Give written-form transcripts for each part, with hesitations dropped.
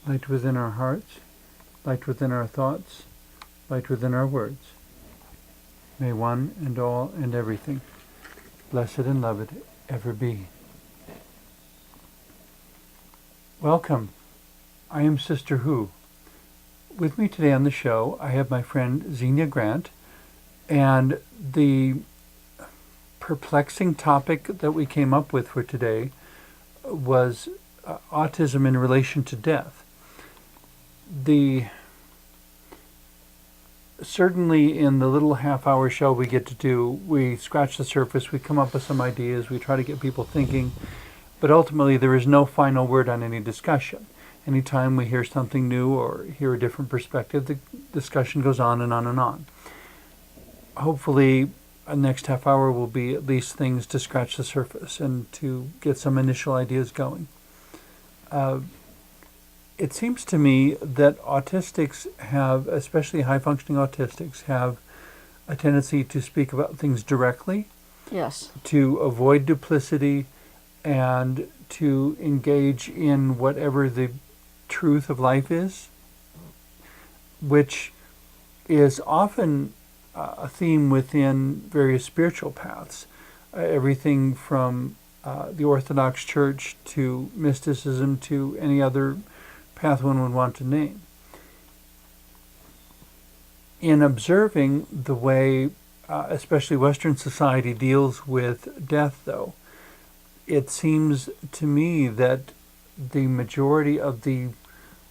light within our hearts, light within our thoughts, light within our words. May one and all and everything, blessed and loved, ever be. Welcome. I am Sister Who. With me today on the show, I have my friend Xenia Grant, and the perplexing topic that we came up with for today was autism in relation to death. Certainly in the little half-hour show we get to do, we scratch the surface, we come up with some ideas, we try to get people thinking, but ultimately there is no final word on any discussion. Anytime we hear something new or hear a different perspective, the discussion goes on and on and on. Hopefully, the next half hour will be at least things to scratch the surface and to get some initial ideas going. It seems to me that autistics have, especially high-functioning autistics, have a tendency to speak about things directly. Yes. To avoid duplicity and to engage in whatever the truth of life is, which is often a theme within various spiritual paths. Everything from the Orthodox Church to mysticism to any other path one would want to name. In observing the way, especially Western society, deals with death, though, it seems to me that the majority of the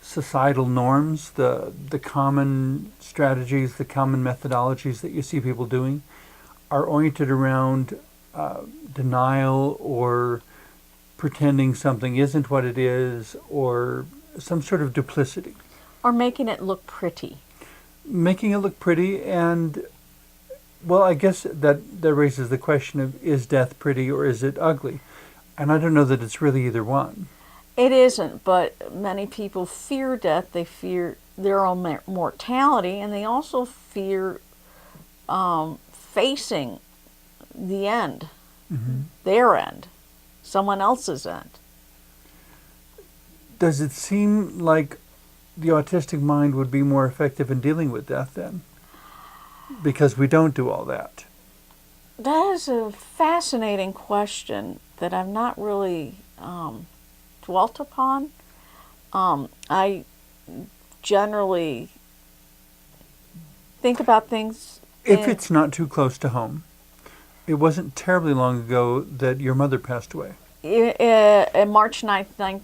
societal norms, the common strategies, the common methodologies that you see people doing are oriented around denial or pretending something isn't what it is, or some sort of duplicity. Or making it look pretty. Making it look pretty, and, well, I guess that raises the question of, is death pretty or is it ugly? And I don't know that it's really either one. It isn't, but many people fear death. They fear their own mortality, and they also fear facing the end, their end, someone else's end. Does it seem like the autistic mind would be more effective in dealing with death then? Because we don't do all that. That is a fascinating question that I've not really dwelt upon. I generally think about things. If it's not too close to home, it wasn't terribly long ago that your mother passed away. March 9th,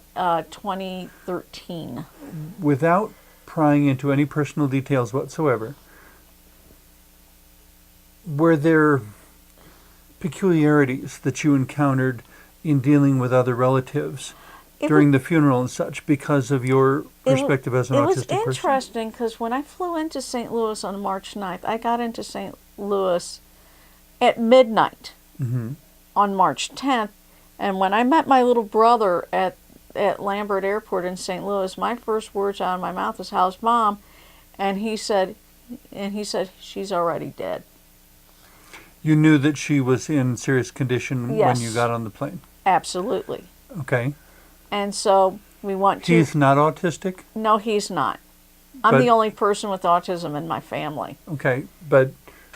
2013. Without prying into any personal details whatsoever, were there peculiarities that you encountered in dealing with other relatives during the funeral and such because of your perspective as an autistic person? It was interesting because when I flew into St. Louis on March 9th, I got into St. Louis at midnight on March 10th. And when I met my little brother at Lambert Airport in St. Louis, my first words out of my mouth was, "How's Mom?" And he said, "She's already dead." You knew that she was in serious condition Yes. when you got on the plane? Absolutely. Okay. And so we went to... He's not autistic? No, he's not. I'm the only person with autism in my family. Okay, but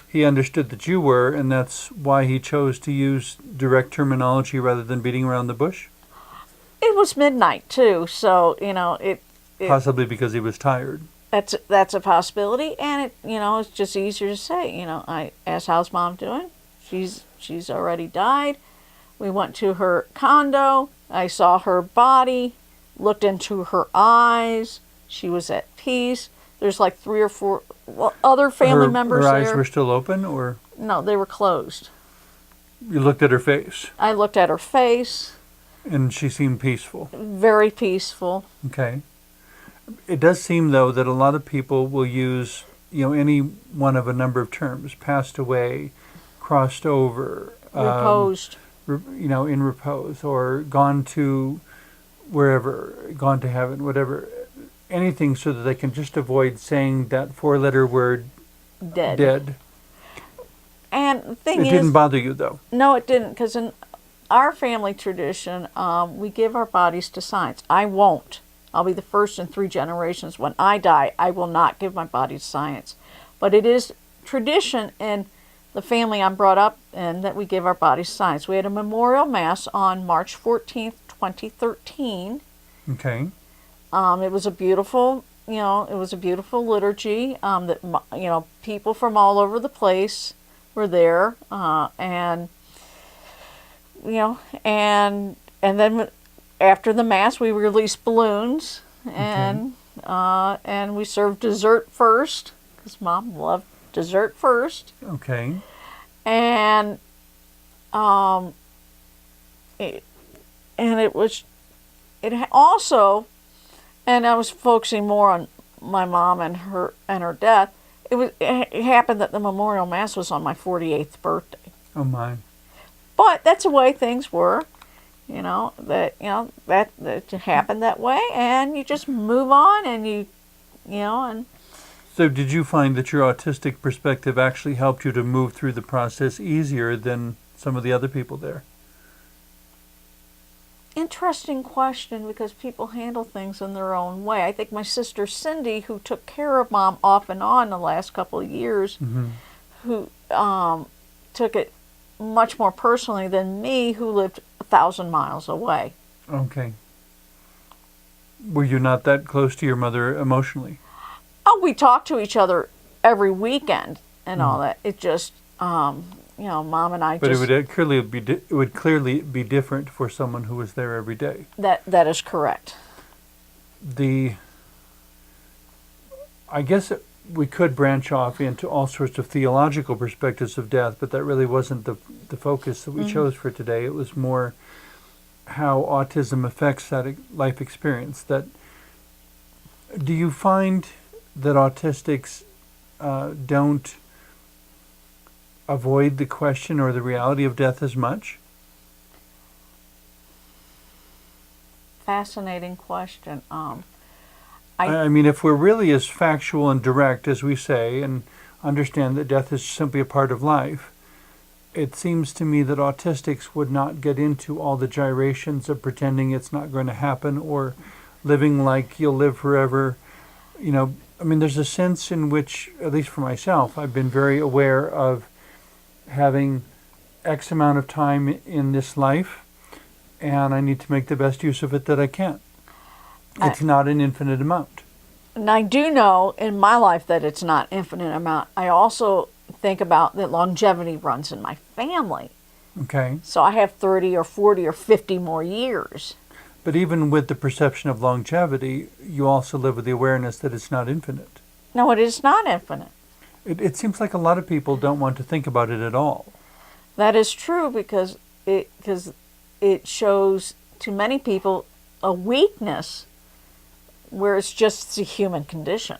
he understood that you were, and that's why he chose to use direct terminology rather than beating around the bush? It was midnight, too, so, it Possibly because he was tired. That's a possibility, and it's just easier to say. I asked, "How's Mom doing?" She's already died. We went to her condo. I saw her body, looked into her eyes. She was at peace. There's like 3 or 4 other family members her there. eyes were still open, or? No, they were closed. You looked at her face? I looked at her face. And she seemed peaceful? Very peaceful. Okay. It does seem, though, that a lot of people will use, any one of a number of terms. Passed away, crossed over. Reposed. In repose, or gone to wherever, gone to heaven, whatever. Anything so that they can just avoid saying that 4-letter word, dead. And the thing is... It didn't bother you, though? No, it didn't, because in our family tradition, we give our bodies to science. I won't. I'll be the first in 3 generations. When I die, I will not give my body to science. But it is tradition in the family I'm brought up in that we give our bodies to science. We had a memorial mass on March 14th, 2013. Okay. It was a beautiful, it was a beautiful liturgy. That people from all over the place were there, and then after the mass we released balloons, and we served dessert first because Mom loved dessert first. Okay. And and I was focusing more on my mom and her death. It happened that the memorial mass was on my 48th birthday. Oh my. But that's the way things were, that happened that way, and you just move on, and and So did you find that your autistic perspective actually helped you to move through the process easier than some of the other people there? interesting question, because people handle things in their own way. I think my sister Cindy, who took care of Mom off and on the last couple of years, who took it much more personally than me, who lived 1,000 miles away. Okay. Were you not that close to your mother emotionally? Oh, we talked to each other every weekend and all that. It just, Mom and I but just... But it would clearly be different for someone who was there every day. That is correct. I guess we could branch off into all sorts of theological perspectives of death, but that really wasn't the focus that we chose for today. It was more how autism affects that life experience. Do you find that autistics don't avoid the question or the reality of death as much? Fascinating question. I mean, if we're really as factual and direct as we say, and understand that death is simply a part of life, it seems to me that autistics would not get into all the gyrations of pretending it's not going to happen or living like you'll live forever. I mean, there's a sense in which, at least for myself, I've been very aware of having X amount of time in this life, and I need to make the best use of it that I can. It's not an infinite amount. And I do know in my life that it's not infinite amount. I also think about that longevity runs in my family. Okay. So I have 30 or 40 or 50 more years. But even with the perception of longevity, you also live with the awareness that it's not infinite. No, it is not infinite. It seems like a lot of people don't want to think about it at all. That is true, because it shows to many people a weakness where it's just the human condition.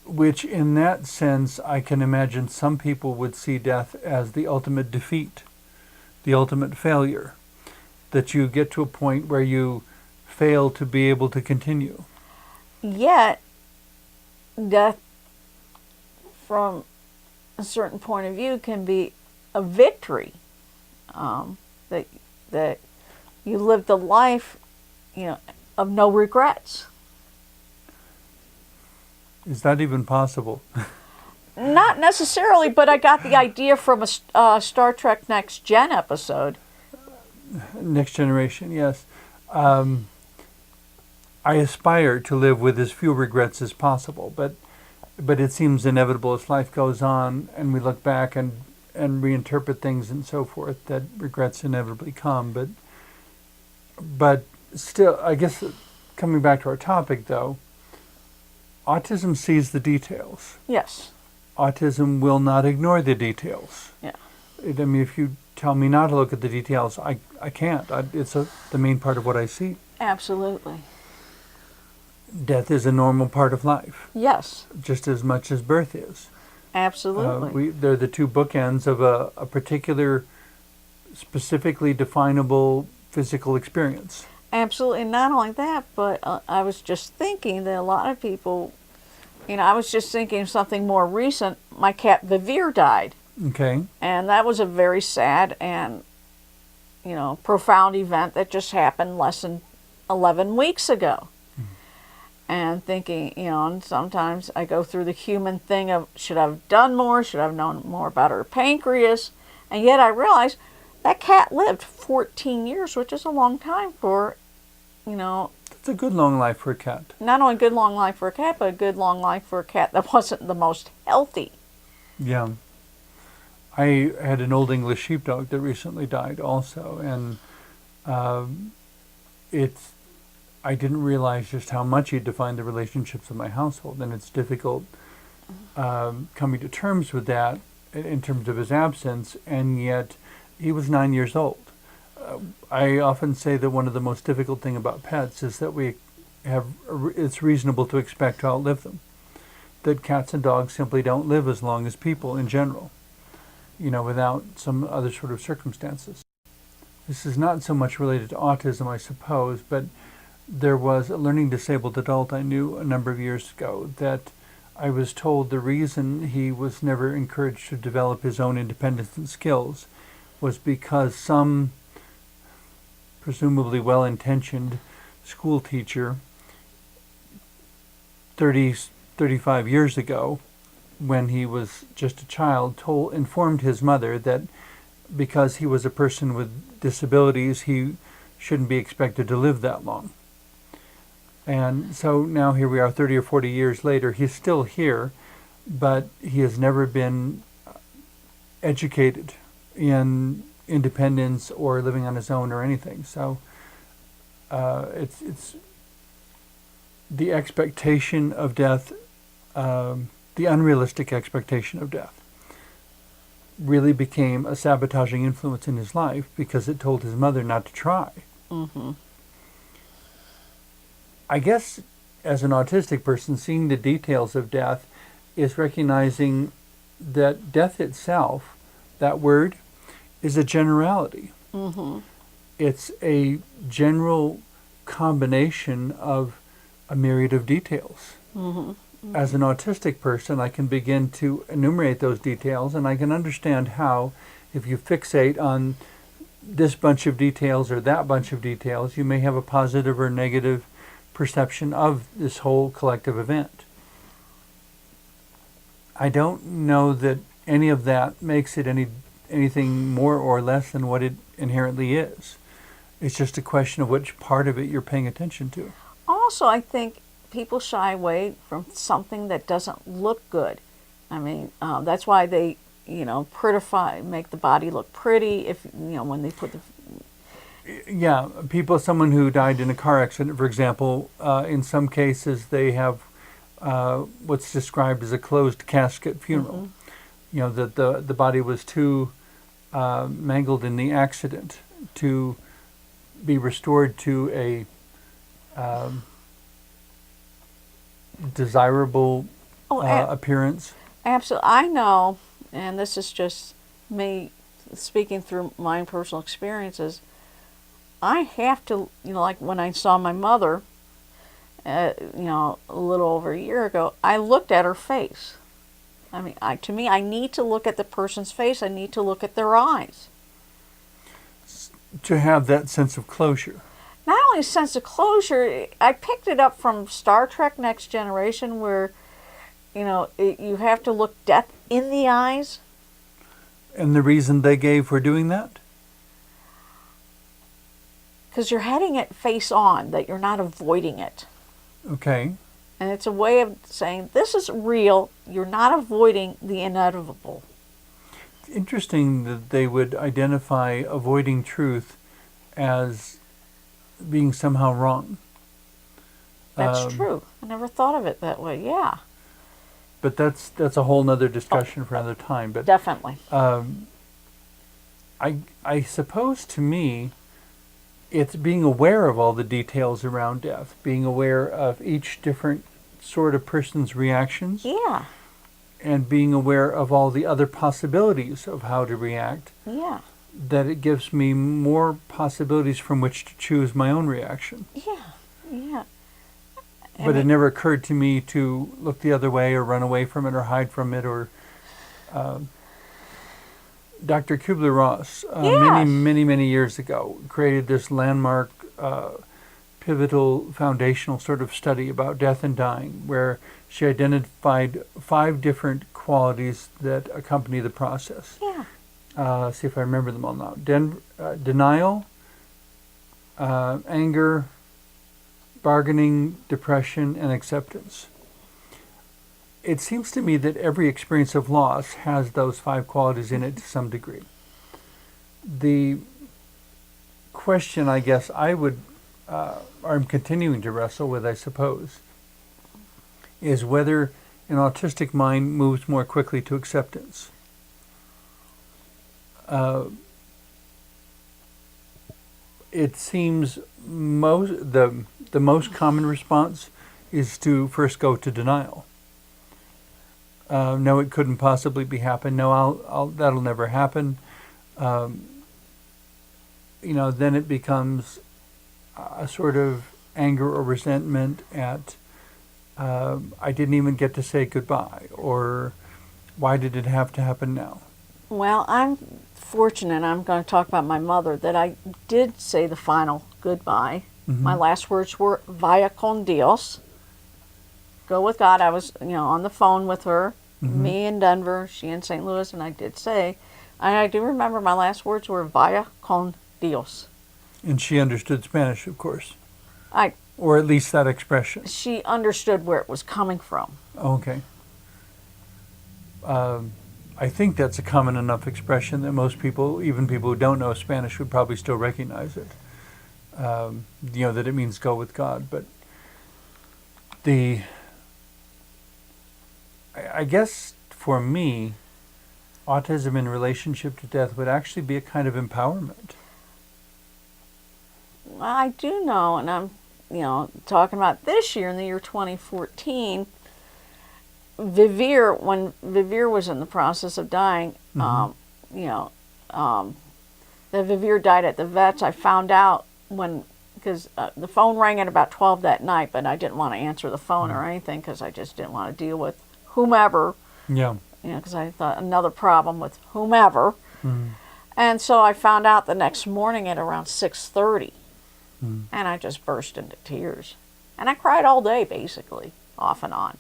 Which, in that sense, I can imagine some people would see death as the ultimate defeat, the ultimate failure, that you get to a point where you fail to be able to continue. Yet, death, from a certain point of view, can be a victory. That you lived a life, of no regrets. Is that even possible? Not necessarily, but I got the idea from a Star Trek Next Gen episode. Next Generation, yes. I aspire to live with as few regrets as possible, but it seems inevitable as life goes on and we look back and reinterpret things and so forth, that regrets inevitably come. But still, I guess, coming back to our topic though, autism sees the details. Yes. Autism will not ignore the details. Yeah. I mean, if you tell me not to look at the details, I can't. It's the main part of what I see. Absolutely. Death is a normal part of life. Yes. Just as much as birth is. Absolutely. They're the two bookends of a particular, specifically definable physical experience. Absolutely. And not only that, but I was just thinking that a lot of people, I was just thinking of something more recent. My cat Vivir died. Okay. And that was a very sad and, profound event that just happened less than 11 weeks ago. And thinking, and sometimes I go through the human thing of, should I have done more? Should I have known more about her pancreas? And yet I realized that cat lived 14 years, which is a long time for, It's a good long life for a cat. not only a good long life for a cat, but a good long life for a cat that wasn't the most healthy. Yeah. I had an old English sheepdog that recently died also, and I didn't realize just how much he defined the relationships of my household, and it's difficult coming to terms with that in terms of his absence, and yet he was 9 years old. I often say that one of the most difficult thing about pets is that it's reasonable to expect to outlive them. That cats and dogs simply don't live as long as people in general, without some other sort of circumstances. This is not so much related to autism, I suppose, but there was a learning disabled adult I knew a number of years ago that I was told the reason he was never encouraged to develop his own independence and skills was because some presumably well-intentioned school teacher 35 years ago, when he was just a child, informed his mother that because he was a person with disabilities, he shouldn't be expected to live that long. And so now here we are 30 or 40 years later. He's still here, but he has never been educated in independence or living on his own or anything. So it's the expectation of death, the unrealistic expectation of death, really became a sabotaging influence in his life because it told his mother not to try. Mm-hmm. I guess as an autistic person, seeing the details of death is recognizing that death itself, that word, is a generality. Mm-hmm. It's a general combination of a myriad of details. Mm-hmm. Mm-hmm. As an autistic person, I can begin to enumerate those details, and I can understand how, if you fixate on this bunch of details or that bunch of details, you may have a positive or negative perception of this whole collective event. I don't know that any of that makes it anything more or less than what it inherently is. It's just a question of which part of it you're paying attention to. Also, I think people shy away from something that doesn't look good. I mean, that's why they, prettify, make the body look pretty. If when they put the someone who died in a car accident, for example, in some cases they have what's described as a closed casket funeral. Mm-hmm. That the body was too mangled in the accident to be restored to a desirable appearance. Absolutely. I know, and this is just me speaking through my personal experiences, I have to, like when I saw my mother, a little over a year ago, I looked at her face. I mean, to me, I need to look at the person's face. I need to look at their eyes. To have that sense of closure. Not only a sense of closure, I picked it up from Star Trek Next Generation where, you have to look death in the eyes. And the reason they gave for doing that? Because you're heading it face on, that you're not avoiding it. Okay. And it's a way of saying, this is real, you're not avoiding the inevitable. It's interesting that they would identify avoiding truth as being somehow wrong. That's true. I never thought of it that way, yeah. But that's a whole nother discussion for another time. But definitely. I suppose to me, it's being aware of all the details around death, being aware of each different sort of person's reactions. Yeah. And being aware of all the other possibilities of how to react. Yeah. That it gives me more possibilities from which to choose my own reaction. Yeah. Yeah. But it never occurred to me to look the other way or run away from it or hide from it or... Dr. Kubler-Ross, yes. many years ago, created this landmark pivotal foundational sort of study about death and dying, where she identified 5 different qualities that accompany the process. Yeah. See if I remember them all now. Denial, anger, bargaining, depression, and acceptance. It seems to me that every experience of loss has those 5 qualities in it to some degree. The question, I guess, I'm continuing to wrestle with, I suppose, is whether an autistic mind moves more quickly to acceptance. It seems the most common response is to first go to denial. No, it couldn't possibly be happen. No, that'll never happen. Then it becomes a sort of anger or resentment at I didn't even get to say goodbye, or why did it have to happen now? Well, I'm fortunate, I'm going to talk about my mother, that I did say the final goodbye. Mm-hmm. My last words were, vaya con Dios. Go with God. I was, on the phone with her, Mm-hmm. me in Denver, she in St. Louis, and I did say, and I do remember my last words were, vaya con Dios. And she understood Spanish, of course. I Or at least that expression. She understood where it was coming from. Okay. I think that's a common enough expression that most people, even people who don't know Spanish, would probably still recognize it. That it means go with God. But I guess for me, autism in relationship to death would actually be a kind of empowerment. I do know, and I'm, talking about this year, in the year 2014, when Vivir was in the process of dying, Mm-hmm. that Vivir died at the vets. I found out because the phone rang at about 12 that night, but I didn't want to answer the phone or anything because I just didn't want to deal with whomever. Yeah. Because I thought another problem with whomever. Mm-hmm. And so I found out the next morning at around 6:30. Mm-hmm. And I just burst into tears. And I cried all day, basically, off and on.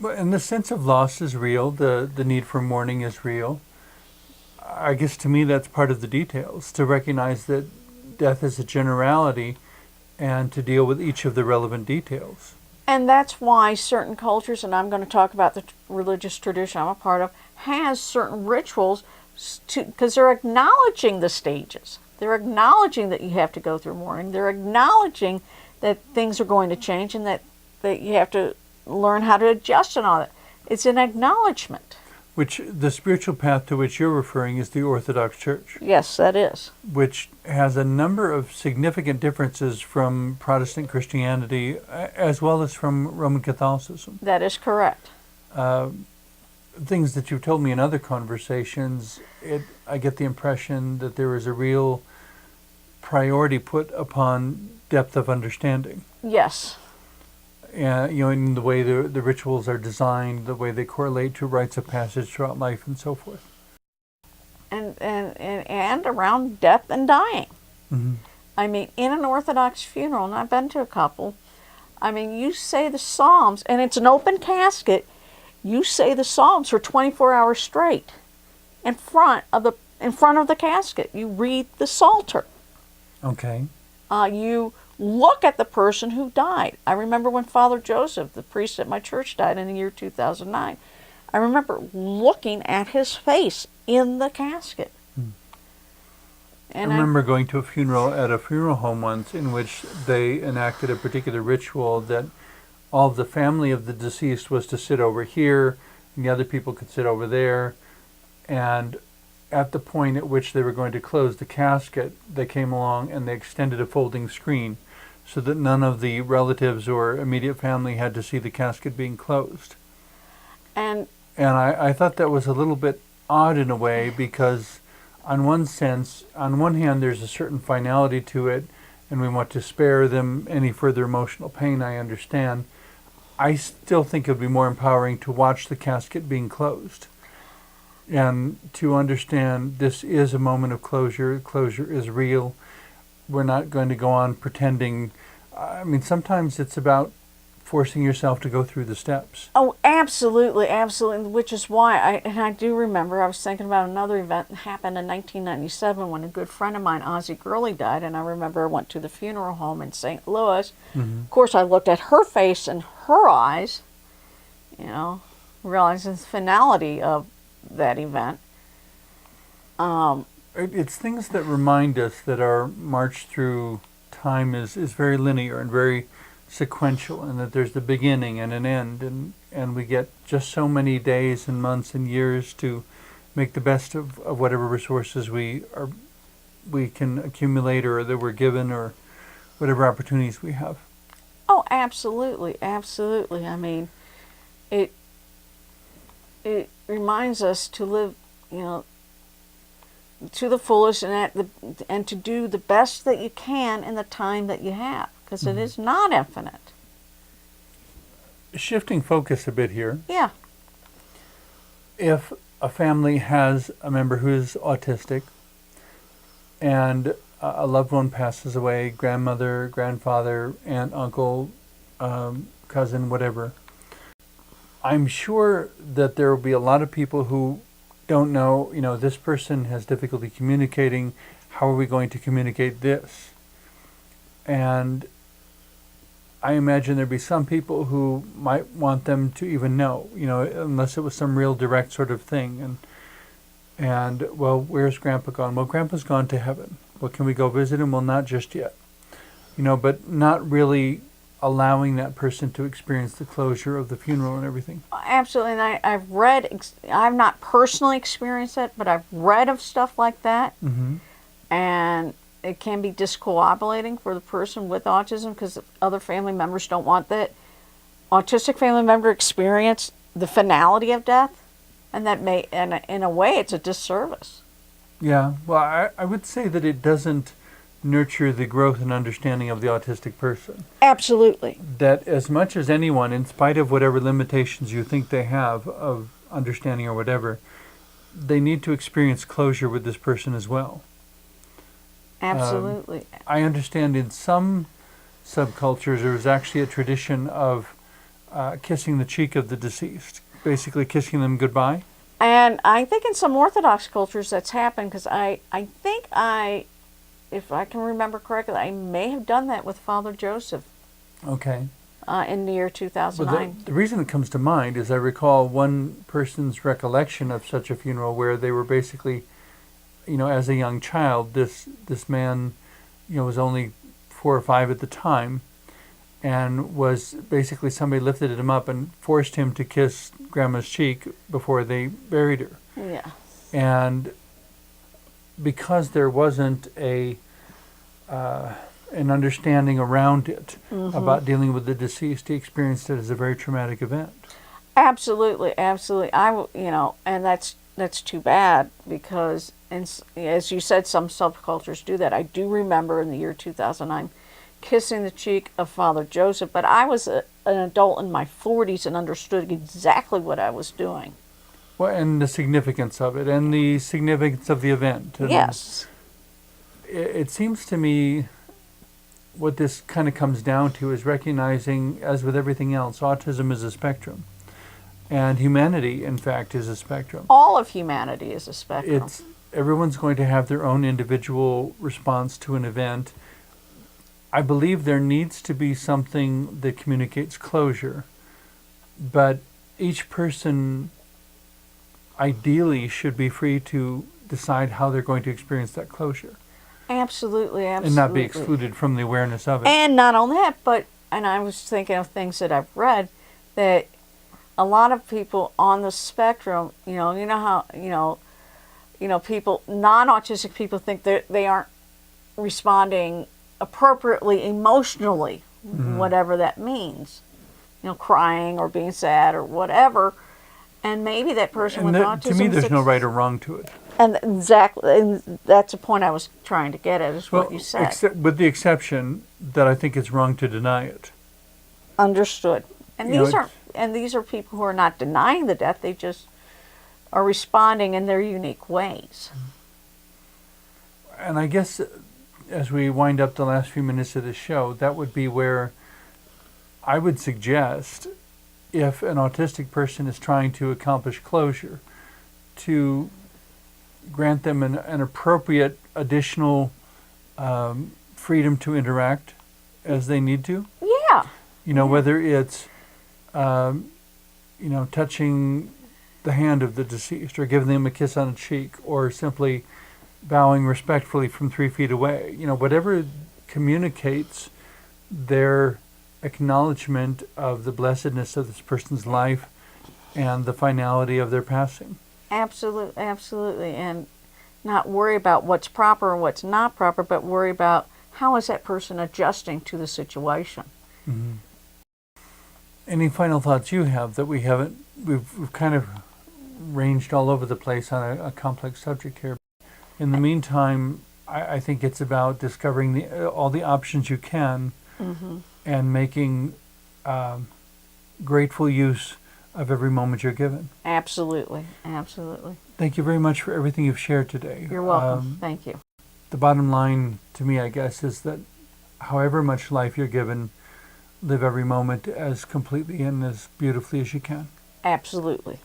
And the sense of loss is real. The need for mourning is real. I guess to me that's part of the details, to recognize that death is a generality and to deal with each of the relevant details. And that's why certain cultures, and I'm going to talk about the religious tradition I'm a part of, has certain rituals because they're acknowledging the stages. They're acknowledging that you have to go through mourning. They're acknowledging that things are going to change and that you have to learn how to adjust and all that. It's an acknowledgement. Which the spiritual path to which you're referring is the Orthodox Church. Yes, that is. Which has a number of significant differences from Protestant Christianity as well as from Roman Catholicism. That is correct. Things that you've told me in other conversations, I get the impression that there is a real priority put upon depth of understanding. Yes. In the way the rituals are designed, the way they correlate to rites of passage throughout life, and so forth. And around death and dying. Mm-hmm. I mean, in an Orthodox funeral, and I've been to a couple, you say the Psalms, and it's an open casket. You say the Psalms for 24 hours straight in front of the casket. You read the Psalter. Okay. You look at the person who died. I remember when Father Joseph, the priest at my church, died in the year 2009. I remember looking at his face in the casket. And I remember going to a funeral at a funeral home once in which they enacted a particular ritual that all of the family of the deceased was to sit over here and the other people could sit over there. And at the point at which they were going to close the casket, they came along and they extended a folding screen so that none of the relatives or immediate family had to see the casket being closed. And I thought that was a little bit odd in a way because on one hand, there's a certain finality to it, and we want to spare them any further emotional pain, I understand. I still think it would be more empowering to watch the casket being closed and to understand this is a moment of closure. Closure is real. we're not going to go on pretending. I mean, sometimes it's about forcing yourself to go through the steps. Oh, absolutely, absolutely. Which is why I do remember I was thinking about another event that happened in 1997 when a good friend of mine, Ozzie Gurley, died, and I remember I went to the funeral home in St. Louis. Of course, I looked at her face and her eyes, realizing the finality of that event. It's things that remind us that our march through time is very linear and very sequential, and that there's the beginning and an end, and we get just so many days and months and years to make the best of whatever resources we can accumulate, or that we're given, or whatever opportunities we have. Oh, absolutely, absolutely. I mean, it reminds us to live, to the fullest, and to do the best that you can in the time that you have, because it is not infinite. Shifting focus a bit here. Yeah. If a family has a member who is autistic, and a loved one passes away, grandmother, grandfather, aunt, uncle, cousin, whatever, I'm sure that there will be a lot of people who don't know, this person has difficulty communicating. How are we going to communicate this? And I imagine there'd be some people who might want them to even know, unless it was some real direct sort of thing. And well, where's Grandpa gone? Well, Grandpa's gone to heaven. Well, can we go visit him? Well, not just yet. But not really allowing that person to experience the closure of the funeral and everything. Absolutely. And I've read, I've not personally experienced it, but I've read of stuff like that. Mm-hmm. And it can be discombobulating for the person with autism, because other family members don't want that autistic family member to experience the finality of death. And that may, and in a way, it's a disservice. Yeah. Well, I would say that it doesn't nurture the growth and understanding of the autistic person. Absolutely. That as much as anyone, in spite of whatever limitations you think they have of understanding or whatever, they need to experience closure with this person as well. Absolutely. I understand in some subcultures there is actually a tradition of kissing the cheek of the deceased, basically kissing them goodbye. And I think in some Orthodox cultures that's happened, because I think if I can remember correctly, I may have done that with Father Joseph. Okay. In the year 2009. Well, the reason it comes to mind is I recall one person's recollection of such a funeral where they were basically, as a young child, this man, was only 4 or 5 at the time, and was basically somebody lifted him up and forced him to kiss Grandma's cheek before they buried her. Yeah. And because there wasn't an understanding around it about dealing with the deceased, he experienced it as a very traumatic event. Absolutely, absolutely. And that's too bad, because, as you said, some subcultures do that. I do remember in the year 2009 kissing the cheek of Father Joseph, but I was an adult in my 40s and understood exactly what I was doing. Well, and the significance of it, and the significance of the event. And yes. It seems to me what this kind of comes down to is recognizing, as with everything else, autism is a spectrum. And humanity, in fact, is a spectrum. All of humanity is a spectrum. Everyone's going to have their own individual response to an event. I believe there needs to be something that communicates closure, but each person ideally should be free to decide how they're going to experience that closure. Absolutely, absolutely. And not be excluded from the awareness of it. And not only that, and I was thinking of things that I've read, that a lot of people on the spectrum, how, people, non-autistic people think that they aren't responding appropriately emotionally, whatever that means, crying or being sad or whatever, and maybe that person with autism. To me, there's no right or wrong to it. And exactly, and that's the point I was trying to get at, is what you said. With the exception that I think it's wrong to deny it. Understood. And these are people who are not denying the death; they just are responding in their unique ways. And I guess as we wind up the last few minutes of the show, that would be where I would suggest, if an autistic person is trying to accomplish closure, to grant them an appropriate additional freedom to interact as they need to. Yeah. Whether it's, touching the hand of the deceased, or giving them a kiss on the cheek, or simply bowing respectfully from 3 feet away. Whatever communicates their acknowledgement of the blessedness of this person's life and the finality of their passing. Absolutely, absolutely. And not worry about what's proper and what's not proper, but worry about how is that person adjusting to the situation. Mm-hmm. Any final thoughts you have that we haven't? We've kind of ranged all over the place on a complex subject here. In the meantime, I think it's about discovering all the options you can, mm-hmm. and making grateful use of every moment you're given. Absolutely, absolutely. Thank you very much for everything you've shared today. You're welcome. Thank you. The bottom line to me, I guess, is that however much life you're given, live every moment as completely and as beautifully as you can. Absolutely.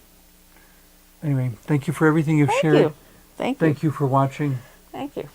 Anyway, thank you for everything you've shared. Thank you. Thank you. Thank you for watching. Thank you.